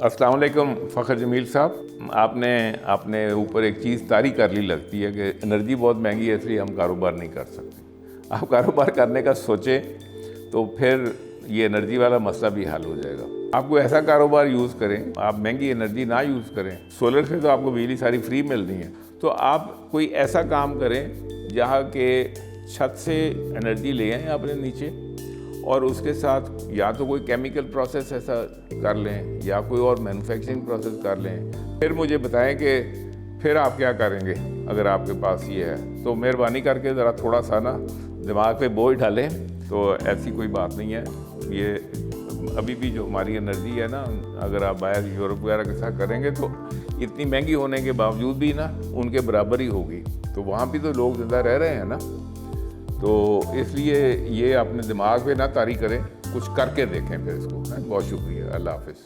अस्सलाम वालेकुम फ़खर जमील साहब, आपने अपने ऊपर एक चीज़ तारी कर ली लगती है कि एनर्जी बहुत महंगी है इसलिए हम कारोबार नहीं कर सकते। आप कारोबार करने का सोचें तो फिर ये एनर्जी वाला मसला भी हल हो जाएगा। आप कोई ऐसा कारोबार यूज़ करें, आप महंगी एनर्जी ना यूज़ करें। सोलर से तो आपको बिजली सारी फ्री मिल रही है, तो आप कोई ऐसा काम करें जहाँ के छत से एनर्जी ले आएँ अपने नीचे और उसके साथ या तो कोई केमिकल प्रोसेस ऐसा कर लें या कोई और मैन्युफैक्चरिंग प्रोसेस कर लें। फिर मुझे बताएं कि फिर आप क्या करेंगे अगर आपके पास ये है। तो मेहरबानी करके ज़रा थोड़ा सा ना दिमाग पे बोझ डालें। तो ऐसी कोई बात नहीं है। ये अभी भी जो हमारी एनर्जी है ना, अगर आप बाहर यूरोप वगैरह के साथ करेंगे तो इतनी महंगी होने के बावजूद भी ना उनके बराबर ही होगी। तो वहाँ भी तो लोग ज़िंदा रह रहे हैं ना, तो इसलिए ये अपने दिमाग पे ना तारी करें, कुछ करके देखें फिर इसको। बहुत शुक्रिया, अल्लाह हाफ़िज़।